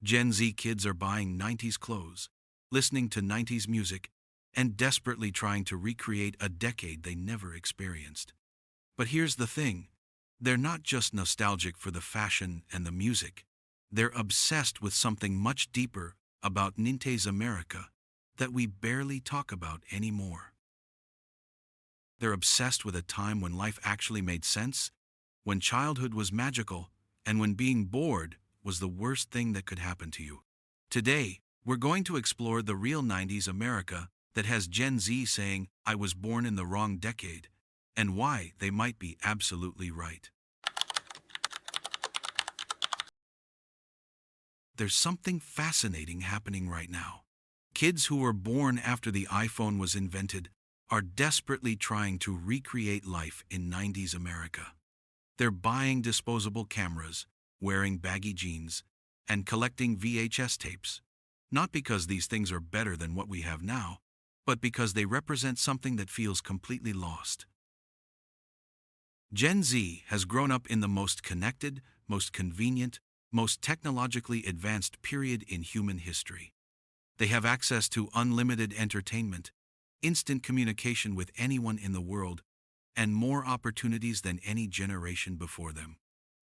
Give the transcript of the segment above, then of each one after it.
Gen Z kids are buying 90s clothes, listening to 90s music, and desperately trying to recreate a decade they never experienced. But here's the thing, they're not just nostalgic for the fashion and the music, they're obsessed with something much deeper about 90s America that we barely talk about anymore. They're obsessed with a time when life actually made sense, when childhood was magical, and when being bored was the worst thing that could happen to you. Today, we're going to explore the real 90s America that has Gen Z saying, "I was born in the wrong decade," and why they might be absolutely right. There's something fascinating happening right now. Kids who were born after the iPhone was invented are desperately trying to recreate life in 90s America. They're buying disposable cameras, wearing baggy jeans, and collecting VHS tapes, not because these things are better than what we have now, but because they represent something that feels completely lost. Gen Z has grown up in the most connected, most convenient, most technologically advanced period in human history. They have access to unlimited entertainment, instant communication with anyone in the world, and more opportunities than any generation before them.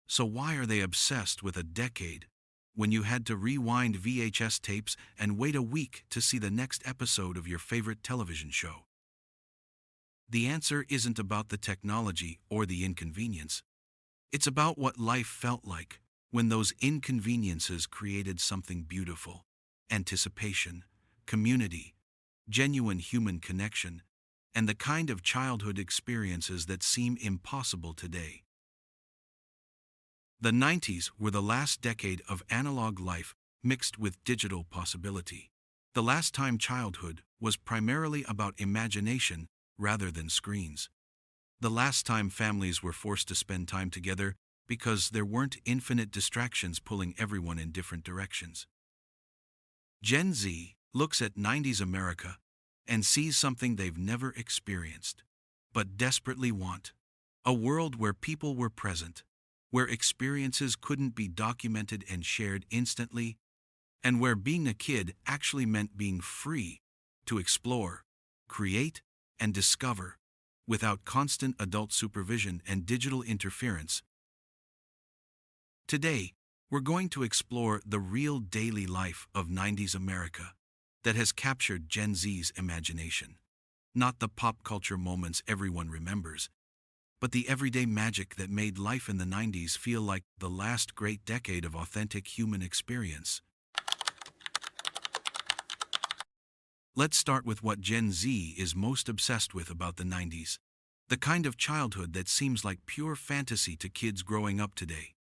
So why are they obsessed with a decade when you had to rewind VHS tapes and wait a week to see the next episode of your favorite television show? The answer isn't about the technology or the inconvenience. It's about what life felt like when those inconveniences created something beautiful: anticipation, community, genuine human connection, and the kind of childhood experiences that seem impossible today. The 90s were the last decade of analog life mixed with digital possibility. The last time childhood was primarily about imagination rather than screens. The last time families were forced to spend time together because there weren't infinite distractions pulling everyone in different directions. Gen Z looks at 90s America and sees something they've never experienced, but desperately want: a world where people were present, where experiences couldn't be documented and shared instantly, and where being a kid actually meant being free to explore, create, and discover without constant adult supervision and digital interference. Today, we're going to explore the real daily life of 90s America that has captured Gen Z's imagination. Not the pop culture moments everyone remembers, but the everyday magic that made life in the 90s feel like the last great decade of authentic human experience. Let's start with what Gen Z is most obsessed with about the 90s, the kind of childhood that seems like pure fantasy to kids growing up today.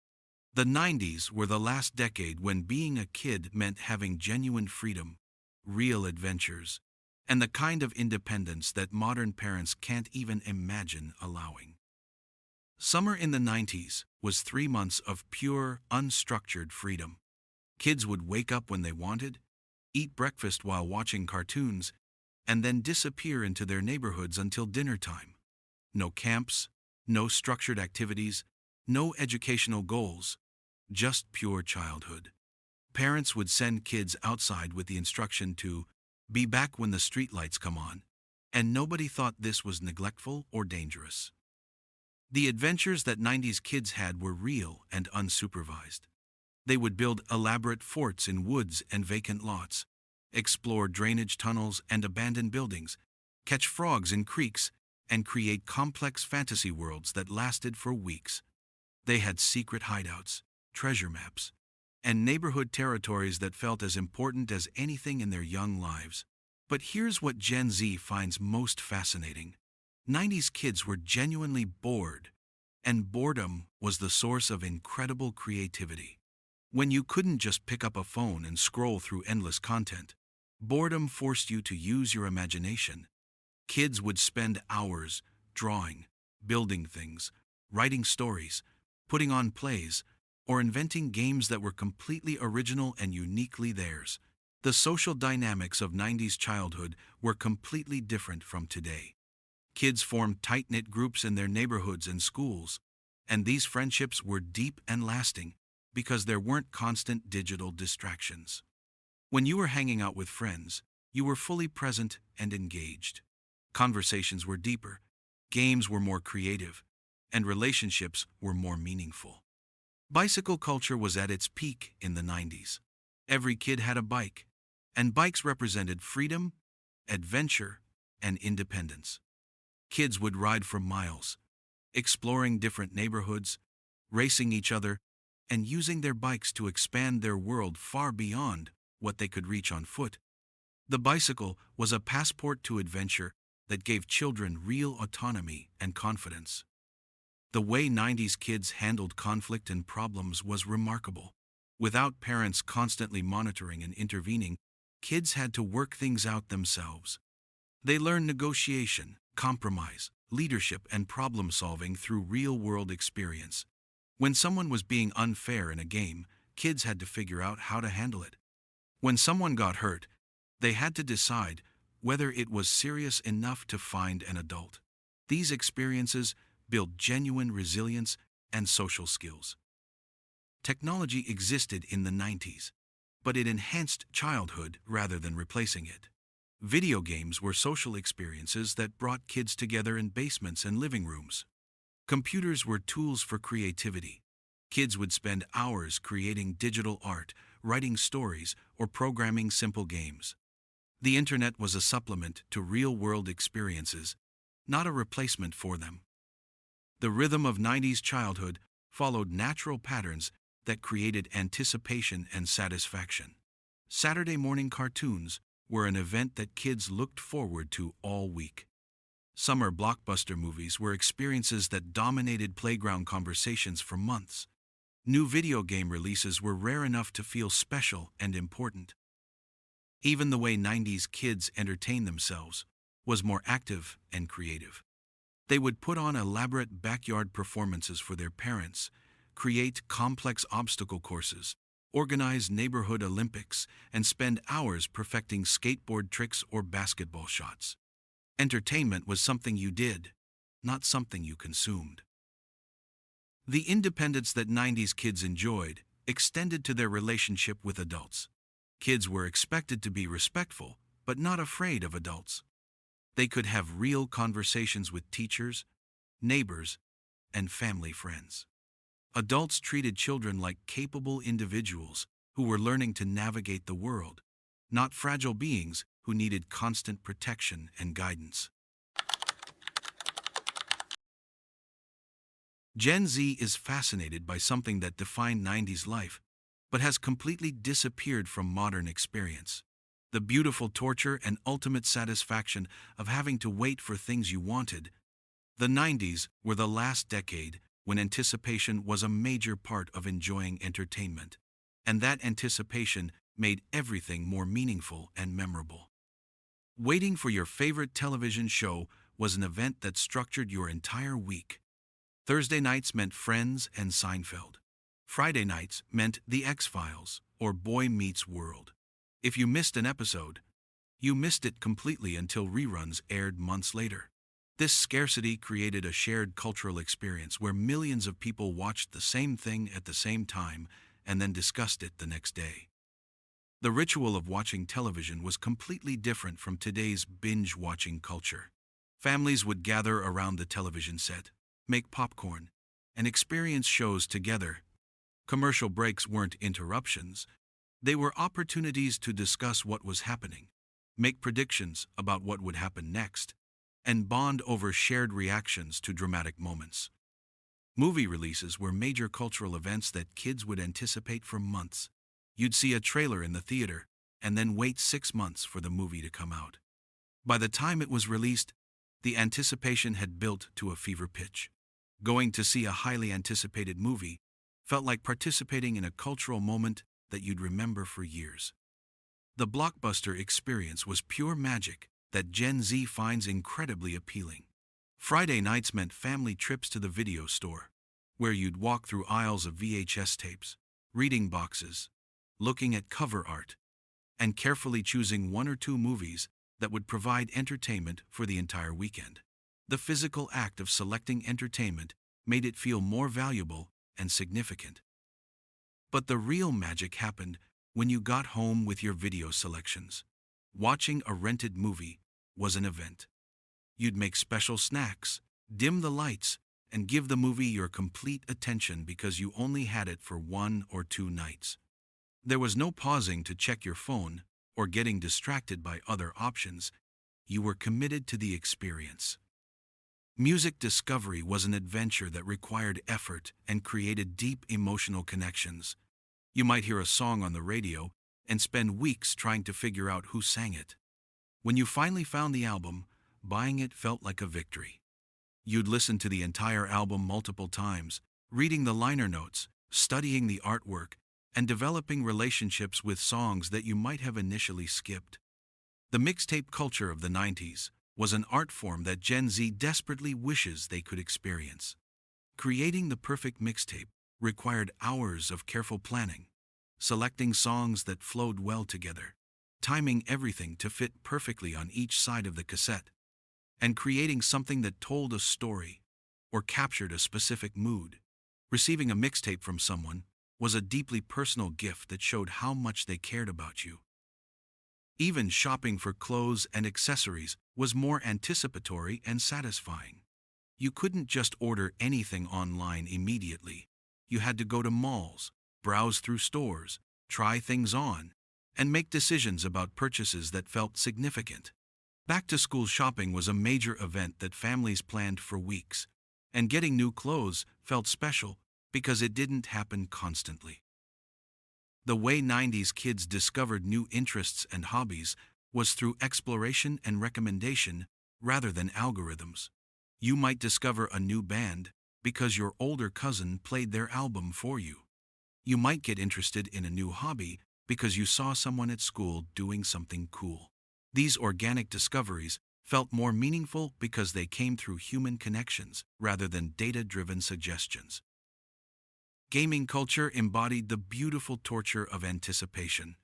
The 90s were the last decade when being a kid meant having genuine freedom, real adventures, and the kind of independence that modern parents can't even imagine allowing. Summer in the 90s was 3 months of pure, unstructured freedom. Kids would wake up when they wanted, eat breakfast while watching cartoons, and then disappear into their neighborhoods until dinner time. No camps, no structured activities, no educational goals, just pure childhood. Parents would send kids outside with the instruction to be back when the streetlights come on, and nobody thought this was neglectful or dangerous. The adventures that 90s kids had were real and unsupervised. They would build elaborate forts in woods and vacant lots, explore drainage tunnels and abandoned buildings, catch frogs in creeks, and create complex fantasy worlds that lasted for weeks. They had secret hideouts, treasure maps, and neighborhood territories that felt as important as anything in their young lives. But here's what Gen Z finds most fascinating. 90s kids were genuinely bored, and boredom was the source of incredible creativity. When you couldn't just pick up a phone and scroll through endless content, boredom forced you to use your imagination. Kids would spend hours drawing, building things, writing stories, putting on plays, or inventing games that were completely original and uniquely theirs. The social dynamics of 90s childhood were completely different from today. Kids formed tight-knit groups in their neighborhoods and schools, and these friendships were deep and lasting because there weren't constant digital distractions. When you were hanging out with friends, you were fully present and engaged. Conversations were deeper, games were more creative, and relationships were more meaningful. Bicycle culture was at its peak in the 90s. Every kid had a bike, and bikes represented freedom, adventure, and independence. Kids would ride for miles, exploring different neighborhoods, racing each other, and using their bikes to expand their world far beyond what they could reach on foot. The bicycle was a passport to adventure that gave children real autonomy and confidence. The way 90s kids handled conflict and problems was remarkable. Without parents constantly monitoring and intervening, kids had to work things out themselves. They learned negotiation, compromise, leadership, and problem solving through real-world experience. When someone was being unfair in a game, kids had to figure out how to handle it. When someone got hurt, they had to decide whether it was serious enough to find an adult. These experiences built genuine resilience and social skills. Technology existed in the 90s, but it enhanced childhood rather than replacing it. Video games were social experiences that brought kids together in basements and living rooms. Computers were tools for creativity. Kids would spend hours creating digital art, writing stories, or programming simple games. The internet was a supplement to real-world experiences, not a replacement for them. The rhythm of 90s childhood followed natural patterns that created anticipation and satisfaction. Saturday morning cartoons were an event that kids looked forward to all week. Summer blockbuster movies were experiences that dominated playground conversations for months. New video game releases were rare enough to feel special and important. Even the way 90s kids entertained themselves was more active and creative. They would put on elaborate backyard performances for their parents, create complex obstacle courses, organize neighborhood Olympics, and spend hours perfecting skateboard tricks or basketball shots. Entertainment was something you did, not something you consumed. The independence that 90s kids enjoyed extended to their relationship with adults. Kids were expected to be respectful, but not afraid of adults. They could have real conversations with teachers, neighbors, and family friends. Adults treated children like capable individuals who were learning to navigate the world, not fragile beings who needed constant protection and guidance. Gen Z is fascinated by something that defined 90s life, but has completely disappeared from modern experience. The beautiful torture and ultimate satisfaction of having to wait for things you wanted. The 90s were the last decade when anticipation was a major part of enjoying entertainment, and that anticipation made everything more meaningful and memorable. Waiting for your favorite television show was an event that structured your entire week. Thursday nights meant Friends and Seinfeld. Friday nights meant The X-Files or Boy Meets World. If you missed an episode, you missed it completely until reruns aired months later. This scarcity created a shared cultural experience where millions of people watched the same thing at the same time and then discussed it the next day. The ritual of watching television was completely different from today's binge-watching culture. Families would gather around the television set, make popcorn, and experience shows together. Commercial breaks weren't interruptions. They were opportunities to discuss what was happening, make predictions about what would happen next, and bond over shared reactions to dramatic moments. Movie releases were major cultural events that kids would anticipate for months. You'd see a trailer in the theater, and then wait 6 months for the movie to come out. By the time it was released, the anticipation had built to a fever pitch. Going to see a highly anticipated movie felt like participating in a cultural moment that you'd remember for years. The blockbuster experience was pure magic that Gen Z finds incredibly appealing. Friday nights meant family trips to the video store, where you'd walk through aisles of VHS tapes, reading boxes, looking at cover art, and carefully choosing 1 or 2 movies that would provide entertainment for the entire weekend. The physical act of selecting entertainment made it feel more valuable and significant. But the real magic happened when you got home with your video selections. Watching a rented movie was an event. You'd make special snacks, dim the lights, and give the movie your complete attention because you only had it for 1 or 2 nights. There was no pausing to check your phone or getting distracted by other options. You were committed to the experience. Music discovery was an adventure that required effort and created deep emotional connections. You might hear a song on the radio and spend weeks trying to figure out who sang it. When you finally found the album, buying it felt like a victory. You'd listen to the entire album multiple times, reading the liner notes, studying the artwork, and developing relationships with songs that you might have initially skipped. The mixtape culture of the 90s was an art form that Gen Z desperately wishes they could experience. Creating the perfect mixtape required hours of careful planning, selecting songs that flowed well together, timing everything to fit perfectly on each side of the cassette, and creating something that told a story or captured a specific mood. Receiving a mixtape from someone was a deeply personal gift that showed how much they cared about you. Even shopping for clothes and accessories was more anticipatory and satisfying. You couldn't just order anything online immediately. You had to go to malls, browse through stores, try things on, and make decisions about purchases that felt significant. Back-to-school shopping was a major event that families planned for weeks, and getting new clothes felt special because it didn't happen constantly. The way 90s kids discovered new interests and hobbies was through exploration and recommendation rather than algorithms. You might discover a new band because your older cousin played their album for you. You might get interested in a new hobby because you saw someone at school doing something cool. These organic discoveries felt more meaningful because they came through human connections rather than data-driven suggestions. Gaming culture embodied the beautiful torture of anticipation.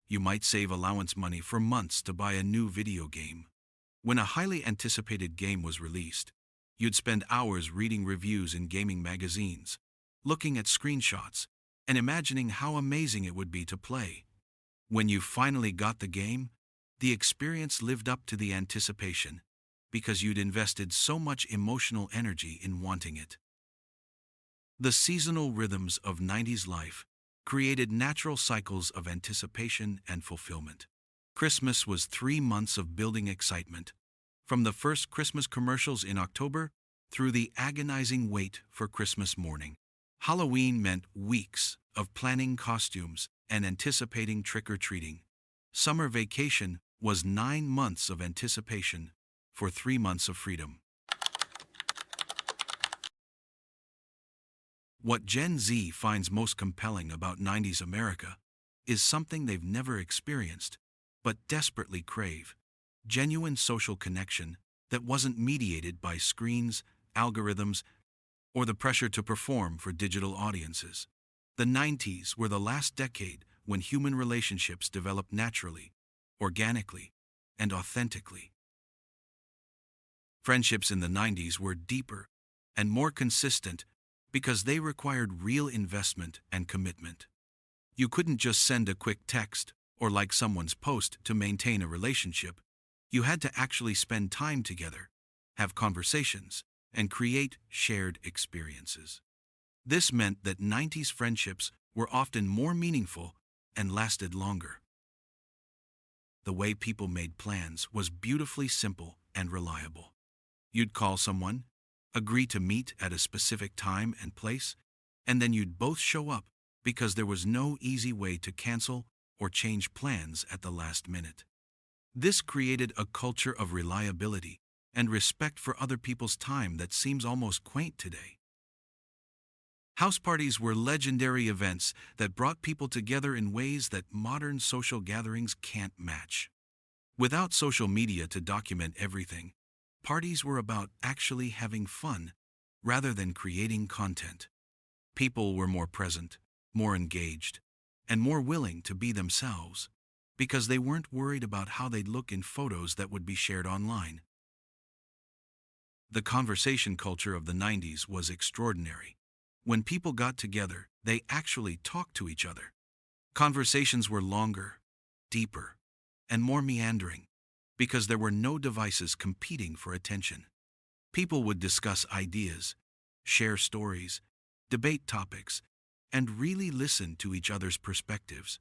You might save allowance money for months to buy a new video game. When a highly anticipated game was released, you'd spend hours reading reviews in gaming magazines, looking at screenshots, and imagining how amazing it would be to play. When you finally got the game, the experience lived up to the anticipation because you'd invested so much emotional energy in wanting it. The seasonal rhythms of 90s life created natural cycles of anticipation and fulfillment. Christmas was 3 months of building excitement, from the first Christmas commercials in October through the agonizing wait for Christmas morning. Halloween meant weeks of planning costumes and anticipating trick-or-treating. Summer vacation was 9 months of anticipation for 3 months of freedom. What Gen Z finds most compelling about 90s America is something they've never experienced, but desperately crave: genuine social connection that wasn't mediated by screens, algorithms, or the pressure to perform for digital audiences. The 90s were the last decade when human relationships developed naturally, organically, and authentically. Friendships in the 90s were deeper and more consistent because they required real investment and commitment. You couldn't just send a quick text or like someone's post to maintain a relationship. You had to actually spend time together, have conversations, and create shared experiences. This meant that 90s friendships were often more meaningful and lasted longer. The way people made plans was beautifully simple and reliable. You'd call someone, agree to meet at a specific time and place, and then you'd both show up because there was no easy way to cancel or change plans at the last minute. This created a culture of reliability and respect for other people's time that seems almost quaint today. House parties were legendary events that brought people together in ways that modern social gatherings can't match. Without social media to document everything, parties were about actually having fun rather than creating content. People were more present, more engaged, and more willing to be themselves because they weren't worried about how they'd look in photos that would be shared online. The conversation culture of the 90s was extraordinary. When people got together, they actually talked to each other. Conversations were longer, deeper, and more meandering because there were no devices competing for attention. People would discuss ideas, share stories, debate topics, and really listen to each other's perspectives.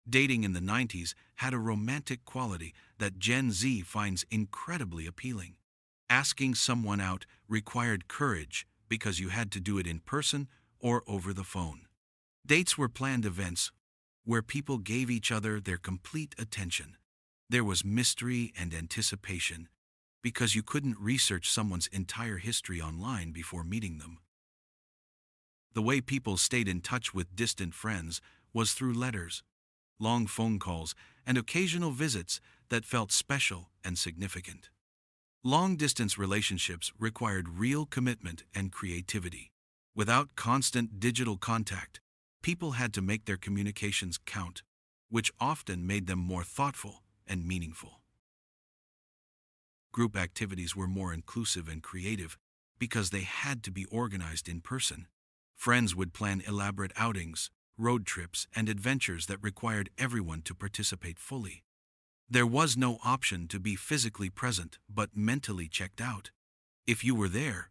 Dating in the 90s had a romantic quality that Gen Z finds incredibly appealing. Asking someone out required courage because you had to do it in person or over the phone. Dates were planned events where people gave each other their complete attention. There was mystery and anticipation because you couldn't research someone's entire history online before meeting them. The way people stayed in touch with distant friends was through letters, long phone calls, and occasional visits that felt special and significant. Long-distance relationships required real commitment and creativity. Without constant digital contact, people had to make their communications count, which often made them more thoughtful and meaningful. Group activities were more inclusive and creative because they had to be organized in person. Friends would plan elaborate outings, road trips, and adventures that required everyone to participate fully. There was no option to be physically present but mentally checked out. If you were there,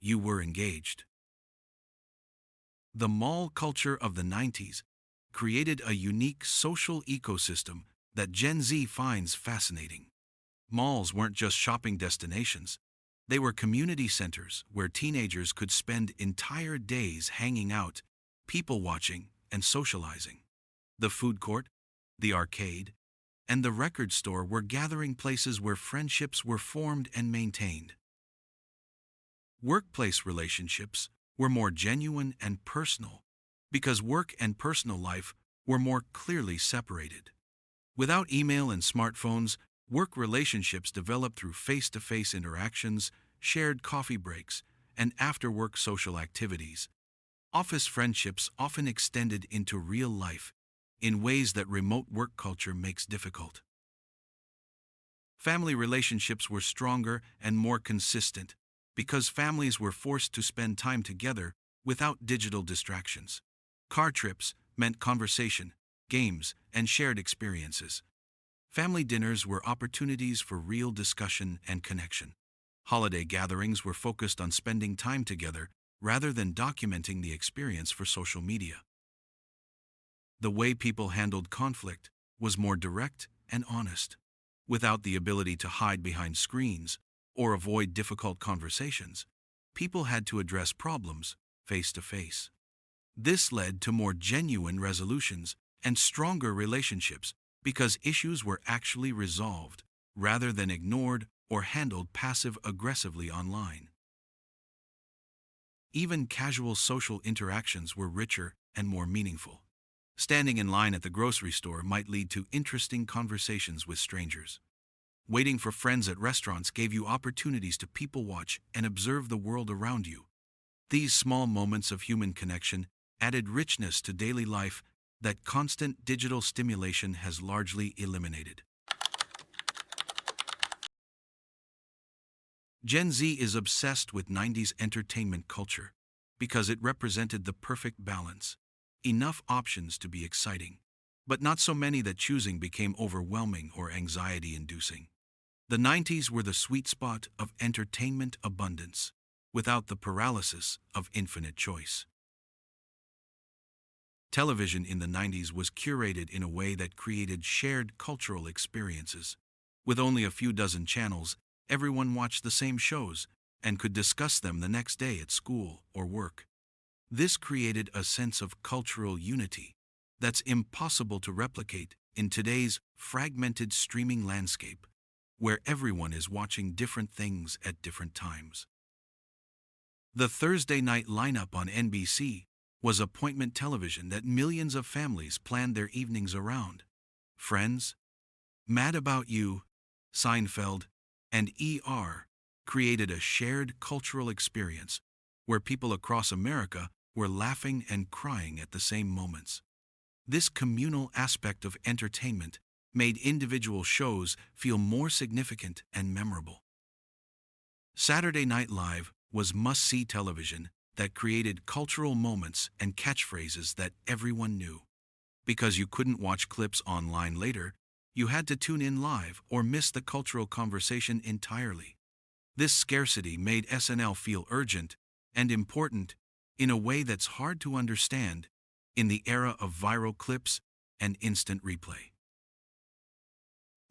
you were engaged. The mall culture of the 90s created a unique social ecosystem that Gen Z finds fascinating. Malls weren't just shopping destinations. They were community centers where teenagers could spend entire days hanging out, people watching, and socializing. The food court, the arcade, and the record store were gathering places where friendships were formed and maintained. Workplace relationships were more genuine and personal because work and personal life were more clearly separated. Without email and smartphones, work relationships developed through face-to-face interactions, shared coffee breaks, and after-work social activities. Office friendships often extended into real life in ways that remote work culture makes difficult. Family relationships were stronger and more consistent because families were forced to spend time together without digital distractions. Car trips meant conversation, games, and shared experiences. Family dinners were opportunities for real discussion and connection. Holiday gatherings were focused on spending time together rather than documenting the experience for social media. The way people handled conflict was more direct and honest. Without the ability to hide behind screens or avoid difficult conversations, people had to address problems face to face. This led to more genuine resolutions and stronger relationships because issues were actually resolved rather than ignored or handled passive-aggressively online. Even casual social interactions were richer and more meaningful. Standing in line at the grocery store might lead to interesting conversations with strangers. Waiting for friends at restaurants gave you opportunities to people watch and observe the world around you. These small moments of human connection added richness to daily life that constant digital stimulation has largely eliminated. Gen Z is obsessed with 90s entertainment culture because it represented the perfect balance. Enough options to be exciting, but not so many that choosing became overwhelming or anxiety-inducing. The 90s were the sweet spot of entertainment abundance, without the paralysis of infinite choice. Television in the 90s was curated in a way that created shared cultural experiences. With only a few dozen channels, everyone watched the same shows and could discuss them the next day at school or work. This created a sense of cultural unity that's impossible to replicate in today's fragmented streaming landscape, where everyone is watching different things at different times. The Thursday night lineup on NBC was appointment television that millions of families planned their evenings around. Friends, Mad About You, Seinfeld, and ER created a shared cultural experience where people across America were laughing and crying at the same moments. This communal aspect of entertainment made individual shows feel more significant and memorable. Saturday Night Live was must-see television that created cultural moments and catchphrases that everyone knew. Because you couldn't watch clips online later, you had to tune in live or miss the cultural conversation entirely. This scarcity made SNL feel urgent and important in a way that's hard to understand in the era of viral clips and instant replay.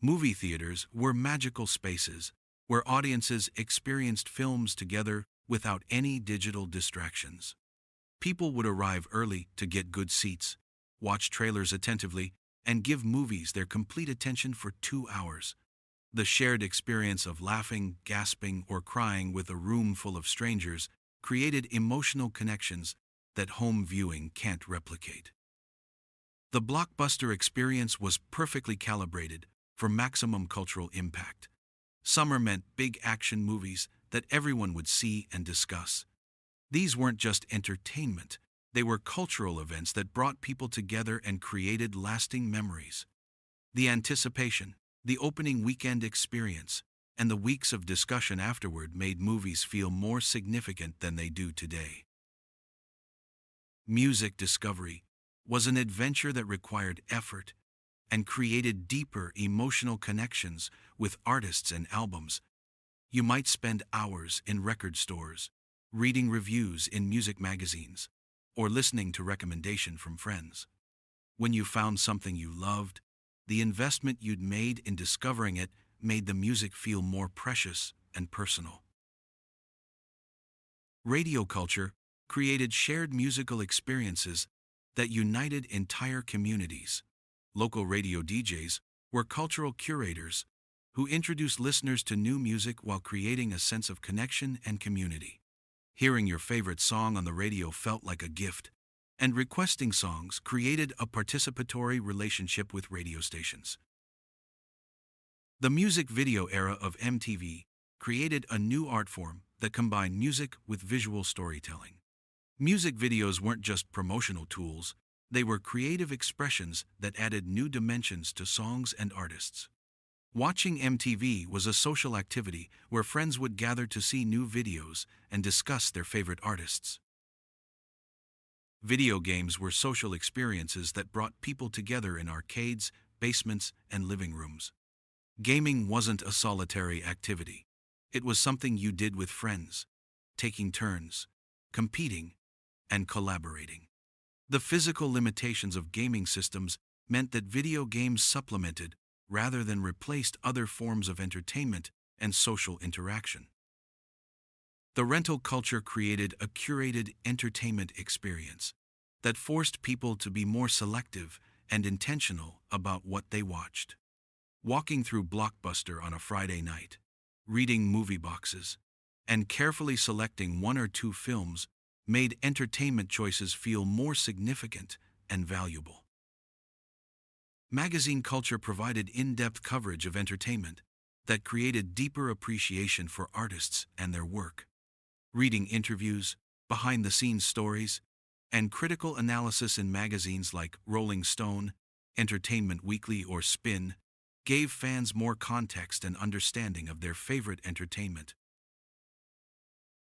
Movie theaters were magical spaces where audiences experienced films together without any digital distractions. People would arrive early to get good seats, watch trailers attentively, and give movies their complete attention for 2 hours. The shared experience of laughing, gasping, or crying with a room full of strangers created emotional connections that home viewing can't replicate. The blockbuster experience was perfectly calibrated for maximum cultural impact. Summer meant big action movies that everyone would see and discuss. These weren't just entertainment, they were cultural events that brought people together and created lasting memories. The anticipation, the opening weekend experience, and the weeks of discussion afterward made movies feel more significant than they do today. Music discovery was an adventure that required effort and created deeper emotional connections with artists and albums. You might spend hours in record stores, reading reviews in music magazines, or listening to recommendations from friends. When you found something you loved, the investment you'd made in discovering it made the music feel more precious and personal. Radio culture created shared musical experiences that united entire communities. Local radio DJs were cultural curators who introduced listeners to new music while creating a sense of connection and community. Hearing your favorite song on the radio felt like a gift, and requesting songs created a participatory relationship with radio stations. The music video era of MTV created a new art form that combined music with visual storytelling. Music videos weren't just promotional tools, they were creative expressions that added new dimensions to songs and artists. Watching MTV was a social activity where friends would gather to see new videos and discuss their favorite artists. Video games were social experiences that brought people together in arcades, basements, and living rooms. Gaming wasn't a solitary activity. It was something you did with friends, taking turns, competing, and collaborating. The physical limitations of gaming systems meant that video games supplemented rather than replaced other forms of entertainment and social interaction. The rental culture created a curated entertainment experience that forced people to be more selective and intentional about what they watched. Walking through Blockbuster on a Friday night, reading movie boxes, and carefully selecting 1 or 2 films made entertainment choices feel more significant and valuable. Magazine culture provided in-depth coverage of entertainment that created deeper appreciation for artists and their work. Reading interviews, behind-the-scenes stories, and critical analysis in magazines like Rolling Stone, Entertainment Weekly, or Spin gave fans more context and understanding of their favorite entertainment.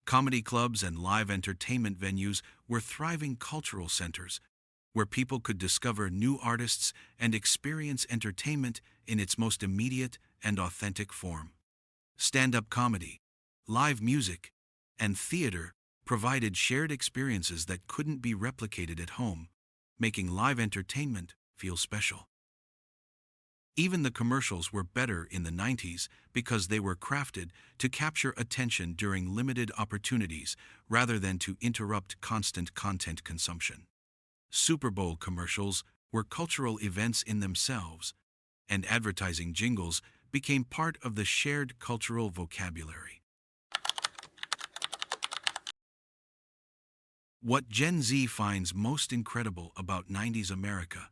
Comedy clubs and live entertainment venues were thriving cultural centers where people could discover new artists and experience entertainment in its most immediate and authentic form. Stand-up comedy, live music, and theater provided shared experiences that couldn't be replicated at home, making live entertainment feel special. Even the commercials were better in the 90s because they were crafted to capture attention during limited opportunities rather than to interrupt constant content consumption. Super Bowl commercials were cultural events in themselves, and advertising jingles became part of the shared cultural vocabulary. What Gen Z finds most incredible about 90s America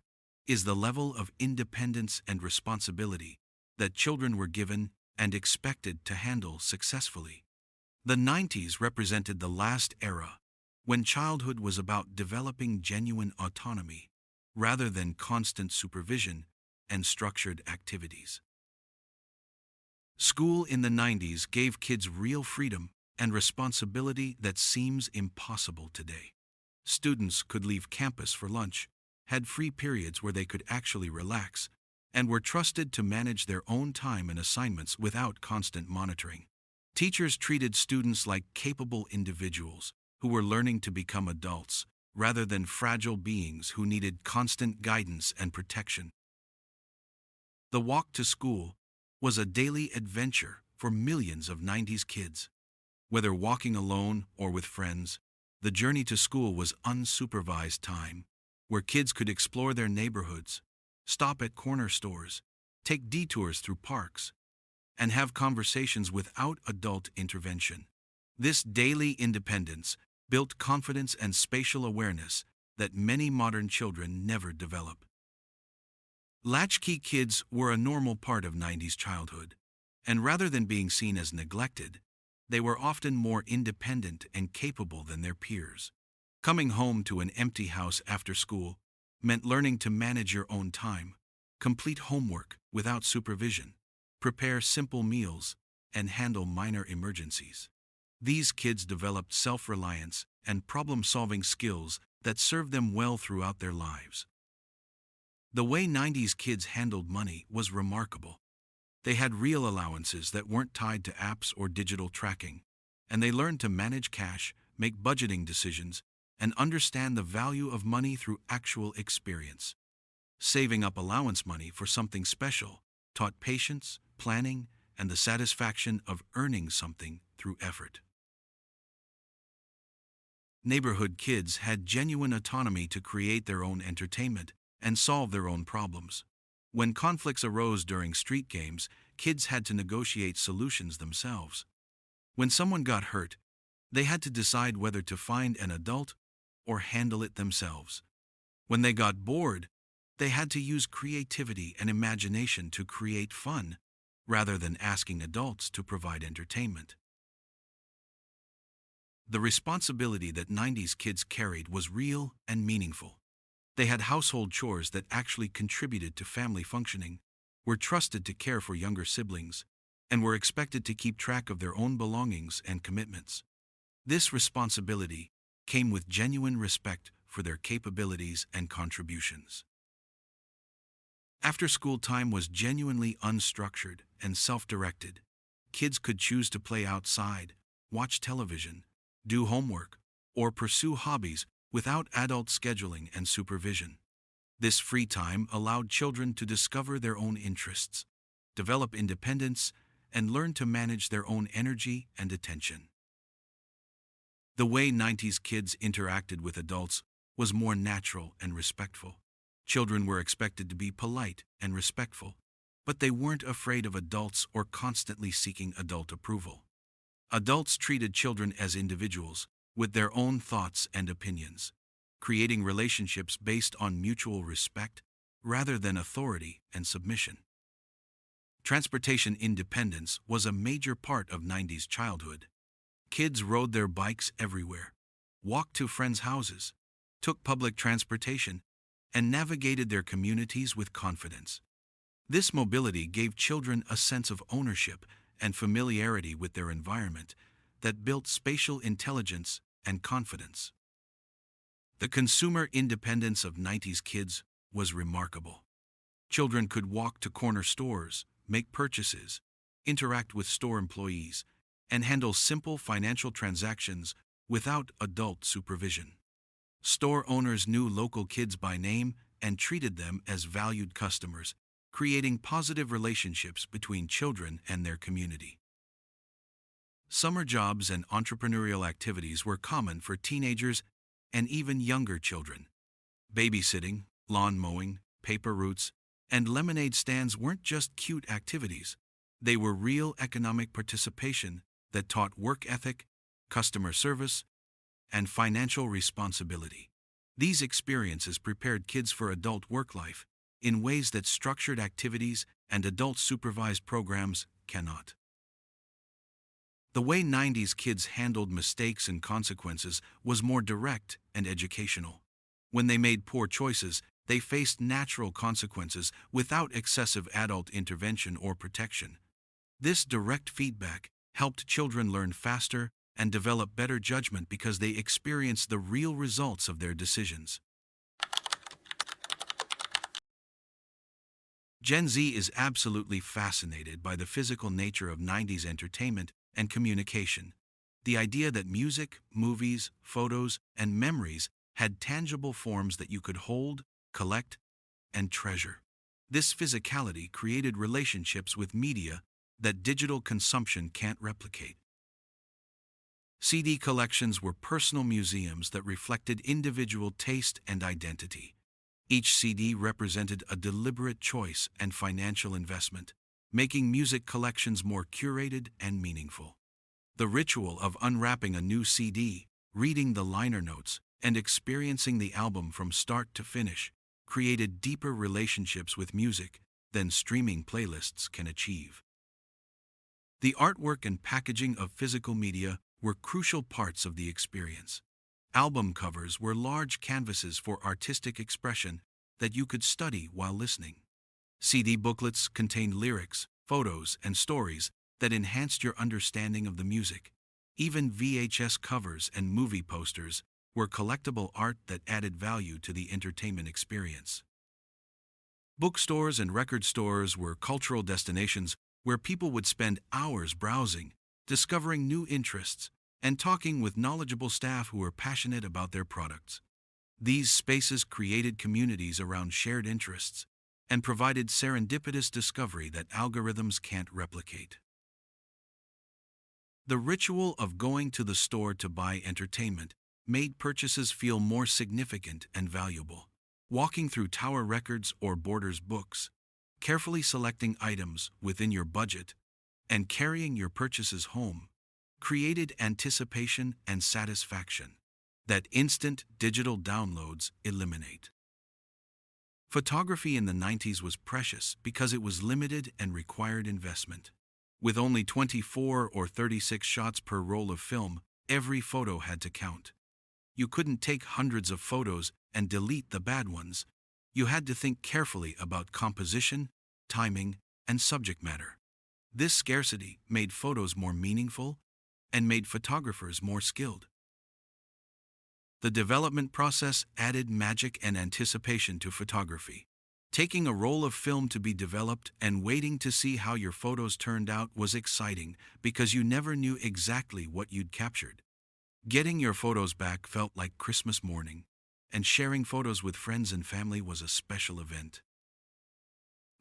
is the level of independence and responsibility that children were given and expected to handle successfully. The 90s represented the last era when childhood was about developing genuine autonomy rather than constant supervision and structured activities. School in the 90s gave kids real freedom and responsibility that seems impossible today. Students could leave campus for lunch, had free periods where they could actually relax, and were trusted to manage their own time and assignments without constant monitoring. Teachers treated students like capable individuals who were learning to become adults, rather than fragile beings who needed constant guidance and protection. The walk to school was a daily adventure for millions of 90s kids. Whether walking alone or with friends, the journey to school was unsupervised time, where kids could explore their neighborhoods, stop at corner stores, take detours through parks, and have conversations without adult intervention. This daily independence built confidence and spatial awareness that many modern children never develop. Latchkey kids were a normal part of 90s childhood, and rather than being seen as neglected, they were often more independent and capable than their peers. Coming home to an empty house after school meant learning to manage your own time, complete homework without supervision, prepare simple meals, and handle minor emergencies. These kids developed self-reliance and problem-solving skills that served them well throughout their lives. The way 90s kids handled money was remarkable. They had real allowances that weren't tied to apps or digital tracking, and they learned to manage cash, make budgeting decisions, and understand the value of money through actual experience. Saving up allowance money for something special taught patience, planning, and the satisfaction of earning something through effort. Neighborhood kids had genuine autonomy to create their own entertainment and solve their own problems. When conflicts arose during street games, kids had to negotiate solutions themselves. When someone got hurt, they had to decide whether to find an adult or handle it themselves. When they got bored, they had to use creativity and imagination to create fun, rather than asking adults to provide entertainment. The responsibility that 90s kids carried was real and meaningful. They had household chores that actually contributed to family functioning, were trusted to care for younger siblings, and were expected to keep track of their own belongings and commitments. This responsibility came with genuine respect for their capabilities and contributions. After-school time was genuinely unstructured and self-directed. Kids could choose to play outside, watch television, do homework, or pursue hobbies without adult scheduling and supervision. This free time allowed children to discover their own interests, develop independence, and learn to manage their own energy and attention. The way 90s kids interacted with adults was more natural and respectful. Children were expected to be polite and respectful, but they weren't afraid of adults or constantly seeking adult approval. Adults treated children as individuals, with their own thoughts and opinions, creating relationships based on mutual respect rather than authority and submission. Transportation independence was a major part of 90s childhood. Kids rode their bikes everywhere, walked to friends' houses, took public transportation, and navigated their communities with confidence. This mobility gave children a sense of ownership and familiarity with their environment that built spatial intelligence and confidence. The consumer independence of 90s kids was remarkable. Children could walk to corner stores, make purchases, interact with store employees, and handle simple financial transactions without adult supervision. Store owners knew local kids by name and treated them as valued customers, creating positive relationships between children and their community. Summer jobs and entrepreneurial activities were common for teenagers and even younger children. Babysitting, lawn mowing, paper routes, and lemonade stands weren't just cute activities. They were real economic participation that taught work ethic, customer service, and financial responsibility. These experiences prepared kids for adult work life in ways that structured activities and adult-supervised programs cannot. The way 90s kids handled mistakes and consequences was more direct and educational. When they made poor choices, they faced natural consequences without excessive adult intervention or protection. This direct feedback helped children learn faster and develop better judgment because they experience the real results of their decisions. Gen Z is absolutely fascinated by the physical nature of 90s entertainment and communication. The idea that music, movies, photos, and memories had tangible forms that you could hold, collect, and treasure. This physicality created relationships with media that digital consumption can't replicate. CD collections were personal museums that reflected individual taste and identity. Each CD represented a deliberate choice and financial investment, making music collections more curated and meaningful. The ritual of unwrapping a new CD, reading the liner notes, and experiencing the album from start to finish created deeper relationships with music than streaming playlists can achieve. The artwork and packaging of physical media were crucial parts of the experience. Album covers were large canvases for artistic expression that you could study while listening. CD booklets contained lyrics, photos, and stories that enhanced your understanding of the music. Even VHS covers and movie posters were collectible art that added value to the entertainment experience. Bookstores and record stores were cultural destinations where people would spend hours browsing, discovering new interests, and talking with knowledgeable staff who were passionate about their products. These spaces created communities around shared interests and provided serendipitous discovery that algorithms can't replicate. The ritual of going to the store to buy entertainment made purchases feel more significant and valuable. Walking through Tower Records or Borders books, carefully selecting items within your budget, and carrying your purchases home created anticipation and satisfaction that instant digital downloads eliminate. Photography in the 90s was precious because it was limited and required investment. With only 24 or 36 shots per roll of film, every photo had to count. You couldn't take hundreds of photos and delete the bad ones. You had to think carefully about composition, timing, and subject matter. This scarcity made photos more meaningful and made photographers more skilled. The development process added magic and anticipation to photography. Taking a roll of film to be developed and waiting to see how your photos turned out was exciting because you never knew exactly what you'd captured. Getting your photos back felt like Christmas morning, and sharing photos with friends and family was a special event.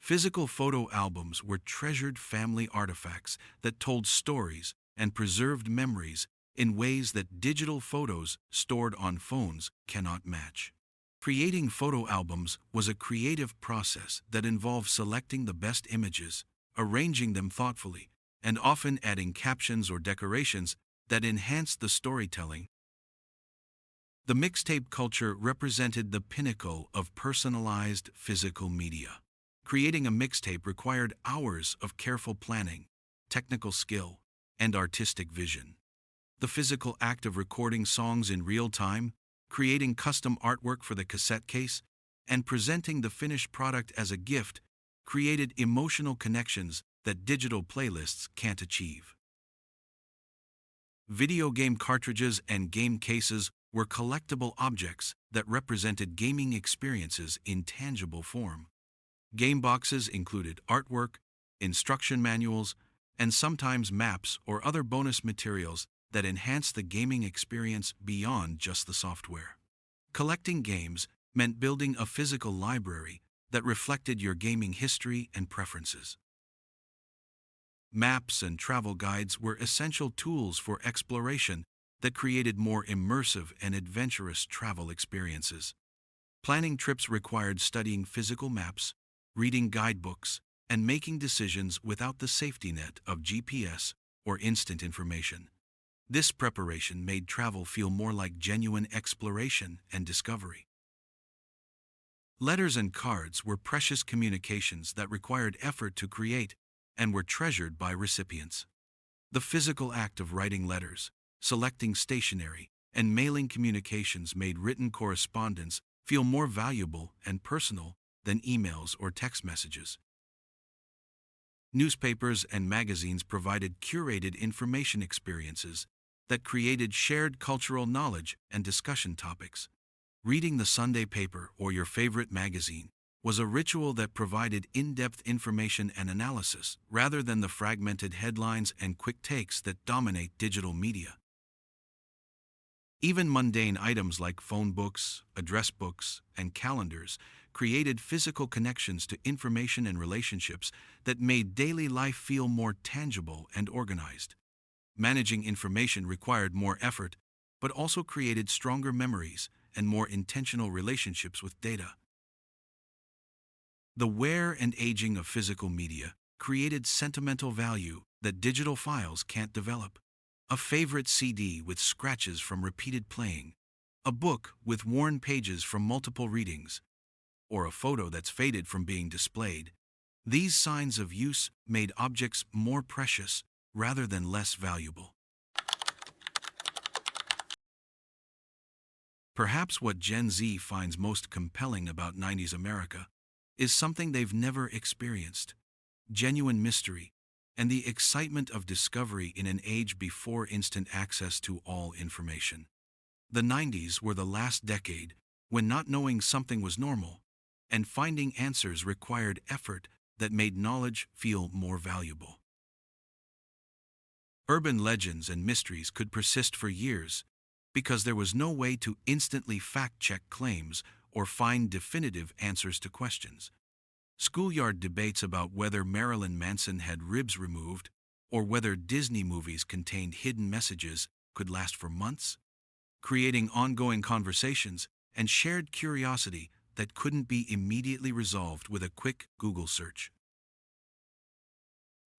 Physical photo albums were treasured family artifacts that told stories and preserved memories in ways that digital photos stored on phones cannot match. Creating photo albums was a creative process that involved selecting the best images, arranging them thoughtfully, and often adding captions or decorations that enhanced the storytelling. The mixtape culture represented the pinnacle of personalized physical media. Creating a mixtape required hours of careful planning, technical skill, and artistic vision. The physical act of recording songs in real time, creating custom artwork for the cassette case, and presenting the finished product as a gift created emotional connections that digital playlists can't achieve. Video game cartridges and game cases were collectible objects that represented gaming experiences in tangible form. Game boxes included artwork, instruction manuals, and sometimes maps or other bonus materials that enhanced the gaming experience beyond just the software. Collecting games meant building a physical library that reflected your gaming history and preferences. Maps and travel guides were essential tools for exploration that created more immersive and adventurous travel experiences. Planning trips required studying physical maps, reading guidebooks, and making decisions without the safety net of GPS or instant information. This preparation made travel feel more like genuine exploration and discovery. Letters and cards were precious communications that required effort to create and were treasured by recipients. The physical act of writing letters, selecting stationery, and mailing communications made written correspondence feel more valuable and personal than emails or text messages. Newspapers and magazines provided curated information experiences that created shared cultural knowledge and discussion topics. Reading the Sunday paper or your favorite magazine was a ritual that provided in-depth information and analysis rather than the fragmented headlines and quick takes that dominate digital media. Even mundane items like phone books, address books, and calendars created physical connections to information and relationships that made daily life feel more tangible and organized. Managing information required more effort, but also created stronger memories and more intentional relationships with data. The wear and aging of physical media created sentimental value that digital files can't develop. A favorite CD with scratches from repeated playing, a book with worn pages from multiple readings, or a photo that's faded from being displayed. These signs of use made objects more precious rather than less valuable. Perhaps what Gen Z finds most compelling about 90s America is something they've never experienced: genuine mystery and the excitement of discovery in an age before instant access to all information. The 90s were the last decade when not knowing something was normal, and finding answers required effort that made knowledge feel more valuable. Urban legends and mysteries could persist for years because there was no way to instantly fact-check claims or find definitive answers to questions. Schoolyard debates about whether Marilyn Manson had ribs removed or whether Disney movies contained hidden messages could last for months, creating ongoing conversations and shared curiosity that couldn't be immediately resolved with a quick Google search.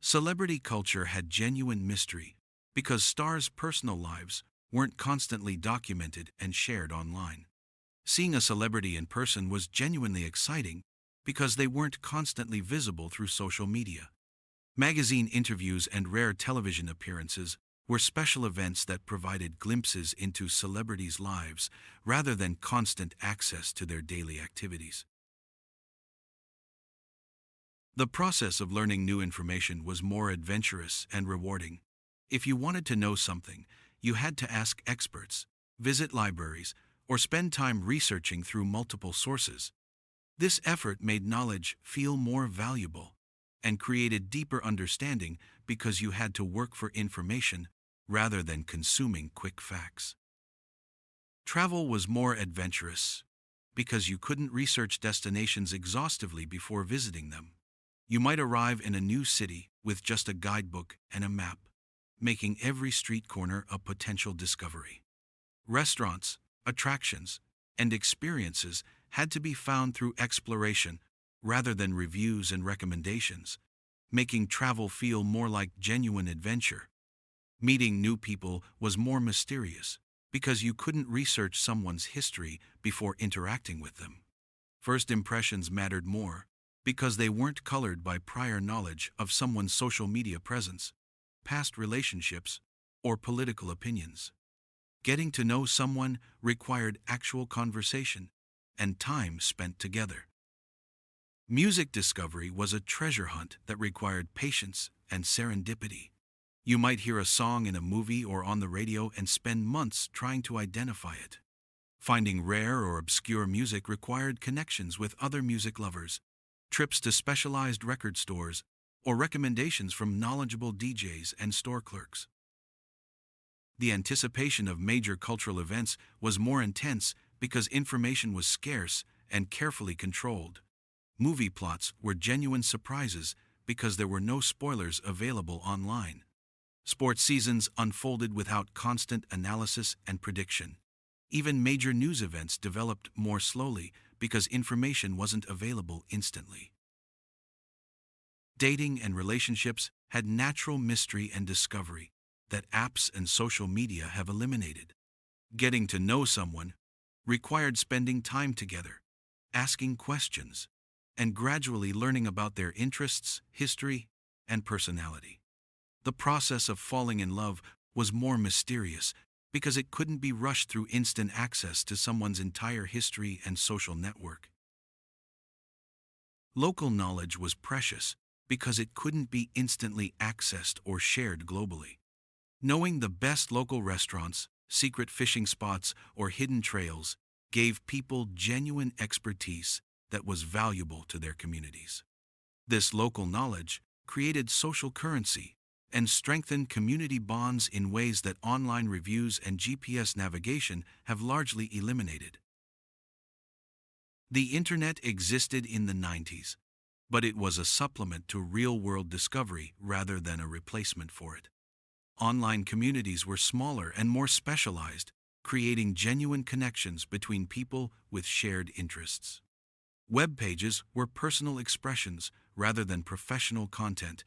Celebrity culture had genuine mystery because stars' personal lives weren't constantly documented and shared online. Seeing a celebrity in person was genuinely exciting because they weren't constantly visible through social media. Magazine interviews and rare television appearances were special events that provided glimpses into celebrities' lives rather than constant access to their daily activities. The process of learning new information was more adventurous and rewarding. If you wanted to know something, you had to ask experts, visit libraries, or spend time researching through multiple sources. This effort made knowledge feel more valuable and created deeper understanding because you had to work for information rather than consuming quick facts. Travel was more adventurous because you couldn't research destinations exhaustively before visiting them. You might arrive in a new city with just a guidebook and a map, making every street corner a potential discovery. Restaurants, attractions, and experiences had to be found through exploration rather than reviews and recommendations, making travel feel more like genuine adventure. Meeting new people was more mysterious because you couldn't research someone's history before interacting with them. First impressions mattered more because they weren't colored by prior knowledge of someone's social media presence, past relationships, or political opinions. Getting to know someone required actual conversation and time spent together. Music discovery was a treasure hunt that required patience and serendipity. You might hear a song in a movie or on the radio and spend months trying to identify it. Finding rare or obscure music required connections with other music lovers, trips to specialized record stores, or recommendations from knowledgeable DJs and store clerks. The anticipation of major cultural events was more intense because information was scarce and carefully controlled. Movie plots were genuine surprises because there were no spoilers available online. Sports seasons unfolded without constant analysis and prediction. Even major news events developed more slowly because information wasn't available instantly. Dating and relationships had natural mystery and discovery that apps and social media have eliminated. Getting to know someone required spending time together, asking questions, and gradually learning about their interests, history, and personality. The process of falling in love was more mysterious because it couldn't be rushed through instant access to someone's entire history and social network. Local knowledge was precious because it couldn't be instantly accessed or shared globally. Knowing the best local restaurants, secret fishing spots, or hidden trails gave people genuine expertise that was valuable to their communities. This local knowledge created social currency and strengthened community bonds in ways that online reviews and GPS navigation have largely eliminated. The internet existed in the 90s, but it was a supplement to real-world discovery rather than a replacement for it. Online communities were smaller and more specialized, creating genuine connections between people with shared interests. Web pages were personal expressions rather than professional content,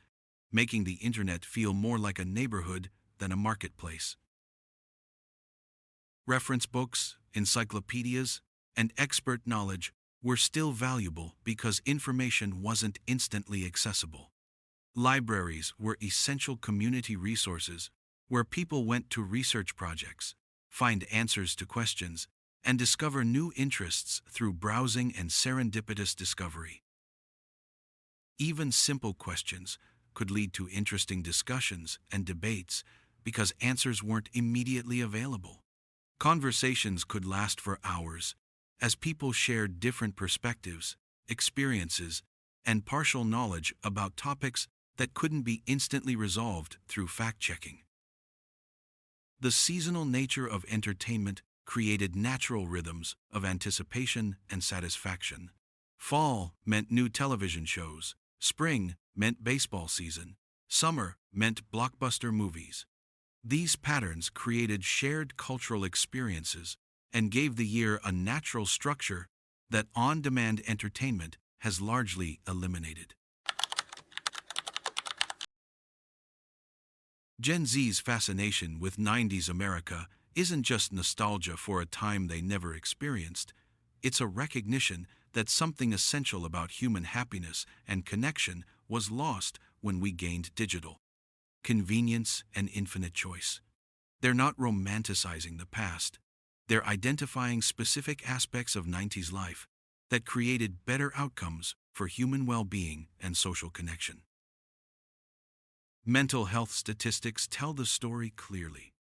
making the internet feel more like a neighborhood than a marketplace. Reference books, encyclopedias, and expert knowledge were still valuable because information wasn't instantly accessible. Libraries were essential community resources where people went to research projects, find answers to questions, and discover new interests through browsing and serendipitous discovery. Even simple questions could lead to interesting discussions and debates because answers weren't immediately available. Conversations could last for hours as people shared different perspectives, experiences, and partial knowledge about topics that couldn't be instantly resolved through fact-checking. The seasonal nature of entertainment created natural rhythms of anticipation and satisfaction. Fall meant new television shows, spring meant baseball season, summer meant blockbuster movies. These patterns created shared cultural experiences and gave the year a natural structure that on-demand entertainment has largely eliminated. Gen Z's fascination with 90s America isn't just nostalgia for a time they never experienced, it's a recognition that something essential about human happiness and connection was lost when we gained digital convenience and infinite choice. They're not romanticizing the past, they're identifying specific aspects of 90s life that created better outcomes for human well-being and social connection. Mental health statistics tell the story clearly.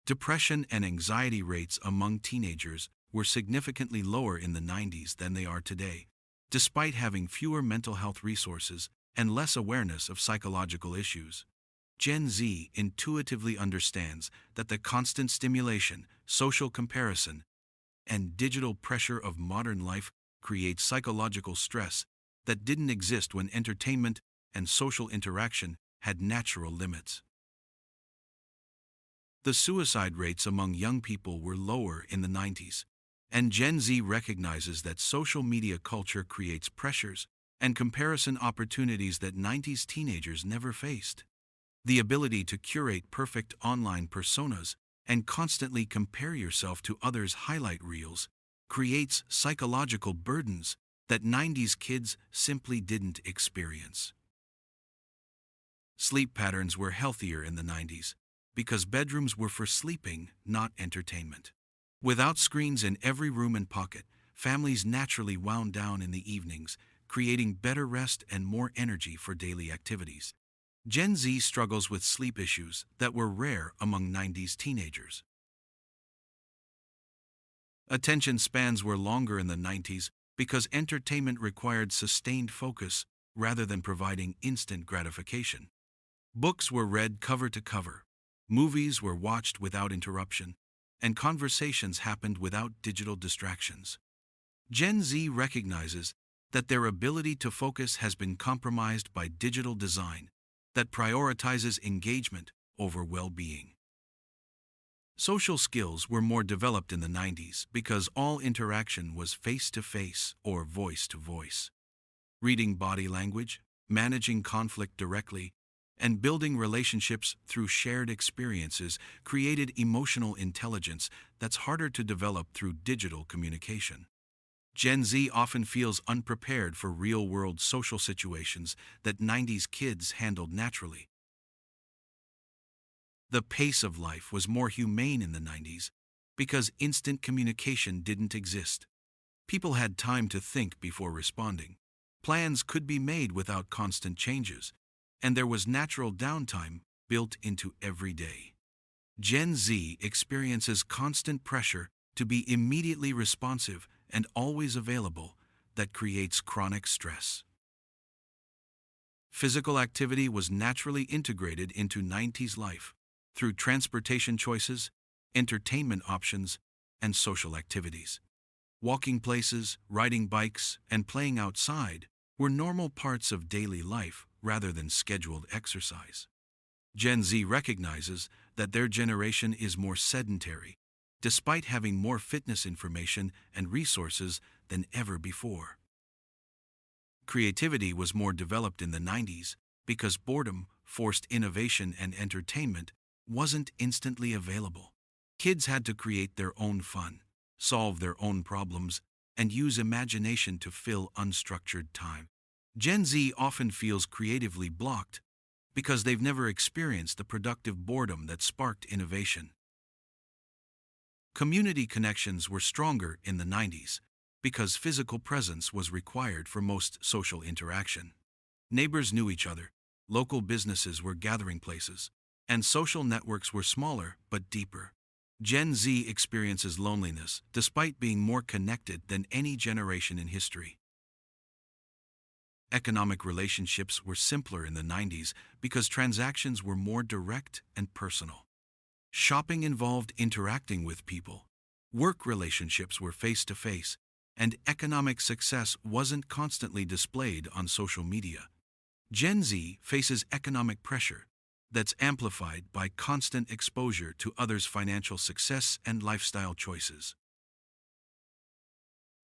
Depression and anxiety rates among teenagers were significantly lower in the 90s than they are today, despite having fewer mental health resources and less awareness of psychological issues. Gen Z intuitively understands that the constant stimulation, social comparison, and digital pressure of modern life create psychological stress that didn't exist when entertainment and social interaction had natural limits. The suicide rates among young people were lower in the 90s, and Gen Z recognizes that social media culture creates pressures and comparison opportunities that 90s teenagers never faced. The ability to curate perfect online personas and constantly compare yourself to others' highlight reels creates psychological burdens that 90s kids simply didn't experience. Sleep patterns were healthier in the 90s because bedrooms were for sleeping, not entertainment. Without screens in every room and pocket, families naturally wound down in the evenings, creating better rest and more energy for daily activities. Gen Z struggles with sleep issues that were rare among 90s teenagers. Attention spans were longer in the 90s because entertainment required sustained focus rather than providing instant gratification. Books were read cover to cover, movies were watched without interruption, and conversations happened without digital distractions. Gen Z recognizes that their ability to focus has been compromised by digital design that prioritizes engagement over well-being. Social skills were more developed in the 90s because all interaction was face-to-face or voice-to-voice. Reading body language, managing conflict directly, and building relationships through shared experiences created emotional intelligence that's harder to develop through digital communication. Gen Z often feels unprepared for real-world social situations that 90s kids handled naturally. The pace of life was more humane in the 90s because instant communication didn't exist. People had time to think before responding. Plans could be made without constant changes, and there was natural downtime built into every day. Gen Z experiences constant pressure to be immediately responsive and always available that creates chronic stress. Physical activity was naturally integrated into 90s life through transportation choices, entertainment options, and social activities. Walking places, riding bikes, and playing outside were normal parts of daily life rather than scheduled exercise. Gen Z recognizes that their generation is more sedentary, despite having more fitness information and resources than ever before. Creativity was more developed in the 90s because boredom, forced innovation, and entertainment wasn't instantly available. Kids had to create their own fun, solve their own problems, and use imagination to fill unstructured time. Gen Z often feels creatively blocked because they've never experienced the productive boredom that sparked innovation. Community connections were stronger in the 90s because physical presence was required for most social interaction. Neighbors knew each other, local businesses were gathering places, and social networks were smaller but deeper. Gen Z experiences loneliness despite being more connected than any generation in history. Economic relationships were simpler in the 90s because transactions were more direct and personal. Shopping involved interacting with people. Work relationships were face-to-face, and economic success wasn't constantly displayed on social media. Gen Z faces economic pressure that's amplified by constant exposure to others' financial success and lifestyle choices.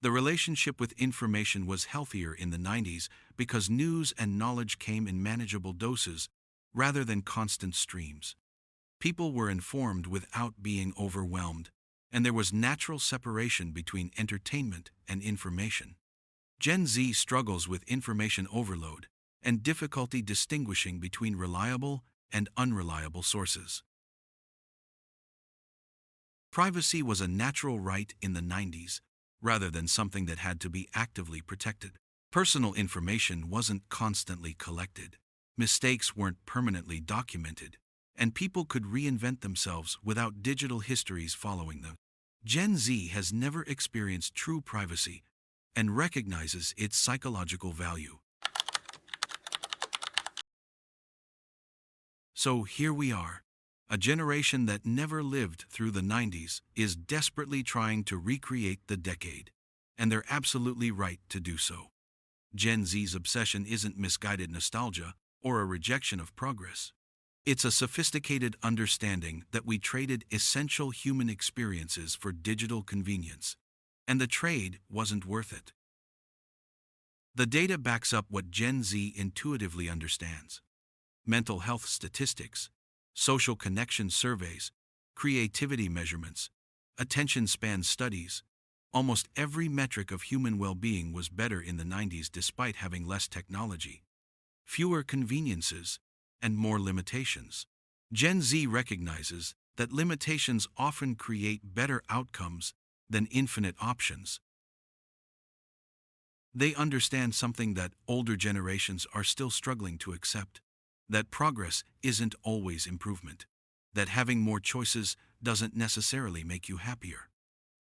The relationship with information was healthier in the 90s because news and knowledge came in manageable doses rather than constant streams. People were informed without being overwhelmed, and there was natural separation between entertainment and information. Gen Z struggles with information overload and difficulty distinguishing between reliable and unreliable sources. Privacy was a natural right in the 90s, rather than something that had to be actively protected. Personal information wasn't constantly collected, mistakes weren't permanently documented, and people could reinvent themselves without digital histories following them. Gen Z has never experienced true privacy and recognizes its psychological value. So here we are. A generation that never lived through the 90s is desperately trying to recreate the decade, and they're absolutely right to do so. Gen Z's obsession isn't misguided nostalgia or a rejection of progress. It's a sophisticated understanding that we traded essential human experiences for digital convenience, and the trade wasn't worth it. The data backs up what Gen Z intuitively understands. Mental health statistics, social connection surveys, creativity measurements, attention span studies. Almost every metric of human well-being was better in the 90s despite having less technology, fewer conveniences, and more limitations. Gen Z recognizes that limitations often create better outcomes than infinite options. They understand something that older generations are still struggling to accept: that progress isn't always improvement, that having more choices doesn't necessarily make you happier,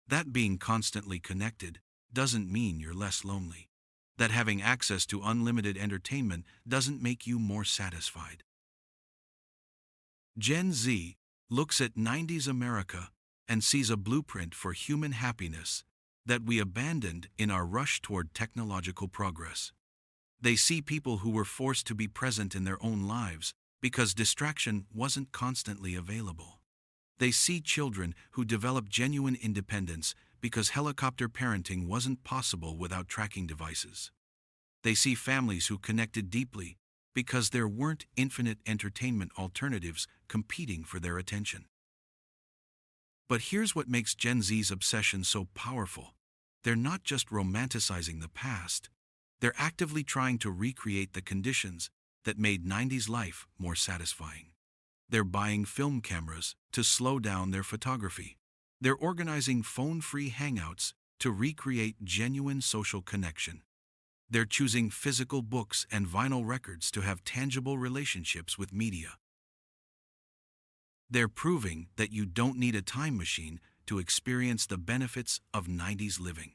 that being constantly connected doesn't mean you're less lonely, that having access to unlimited entertainment doesn't make you more satisfied. Gen Z looks at 90s America and sees a blueprint for human happiness that we abandoned in our rush toward technological progress. They see people who were forced to be present in their own lives because distraction wasn't constantly available. They see children who developed genuine independence because helicopter parenting wasn't possible without tracking devices. They see families who connected deeply because there weren't infinite entertainment alternatives competing for their attention. But here's what makes Gen Z's obsession so powerful. They're not just romanticizing the past, they're actively trying to recreate the conditions that made 90s life more satisfying. They're buying film cameras to slow down their photography. They're organizing phone-free hangouts to recreate genuine social connection. They're choosing physical books and vinyl records to have tangible relationships with media. They're proving that you don't need a time machine to experience the benefits of 90s living.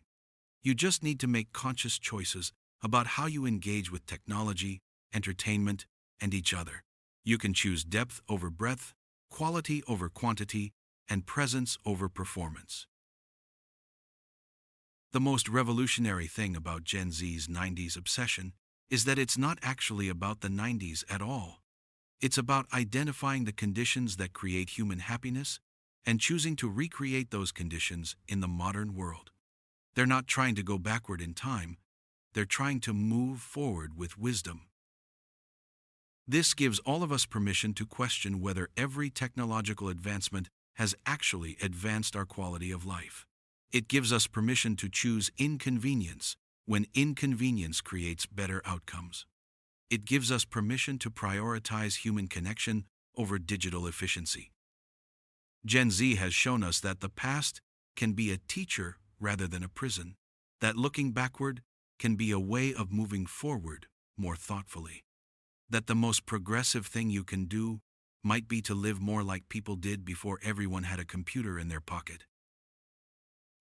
You just need to make conscious choices about how you engage with technology, entertainment, and each other. You can choose depth over breadth, quality over quantity, and presence over performance. The most revolutionary thing about Gen Z's 90s obsession is that it's not actually about the 90s at all. It's about identifying the conditions that create human happiness and choosing to recreate those conditions in the modern world. They're not trying to go backward in time, they're trying to move forward with wisdom. This gives all of us permission to question whether every technological advancement has actually advanced our quality of life. It gives us permission to choose inconvenience when inconvenience creates better outcomes. It gives us permission to prioritize human connection over digital efficiency. Gen Z has shown us that the past can be a teacher rather than a prison, that looking backward can be a way of moving forward more thoughtfully, that the most progressive thing you can do might be to live more like people did before everyone had a computer in their pocket.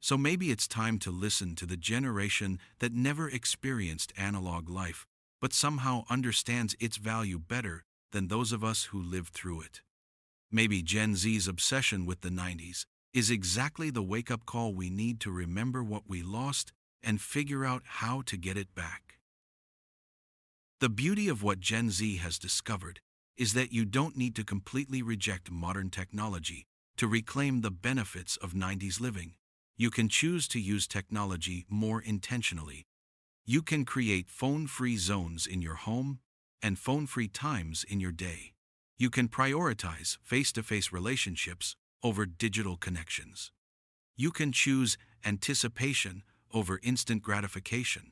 So maybe it's time to listen to the generation that never experienced analog life, but somehow understands its value better than those of us who lived through it. Maybe Gen Z's obsession with the 90s is exactly the wake-up call we need to remember what we lost and figure out how to get it back. The beauty of what Gen Z has discovered is that you don't need to completely reject modern technology to reclaim the benefits of 90s living. You can choose to use technology more intentionally. You can create phone-free zones in your home and phone-free times in your day. You can prioritize face-to-face relationships over digital connections. You can choose anticipation over instant gratification.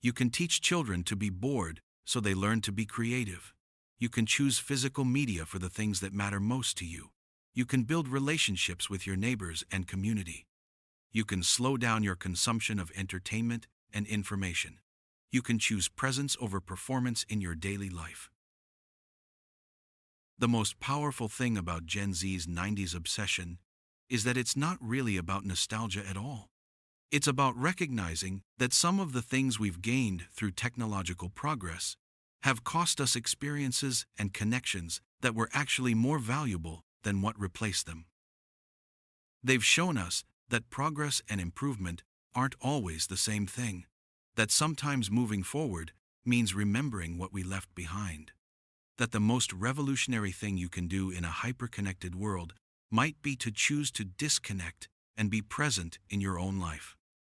You can teach children to be bored so they learn to be creative. You can choose physical media for the things that matter most to you. You can build relationships with your neighbors and community. You can slow down your consumption of entertainment and information. You can choose presence over performance in your daily life. The most powerful thing about Gen Z's 90s obsession is that it's not really about nostalgia at all. It's about recognizing that some of the things we've gained through technological progress have cost us experiences and connections that were actually more valuable than what replaced them. They've shown us that progress and improvement aren't always the same thing, that sometimes moving forward means remembering what we left behind, that the most revolutionary thing you can do in a hyper-connected world might be to choose to disconnect and be present in your own life.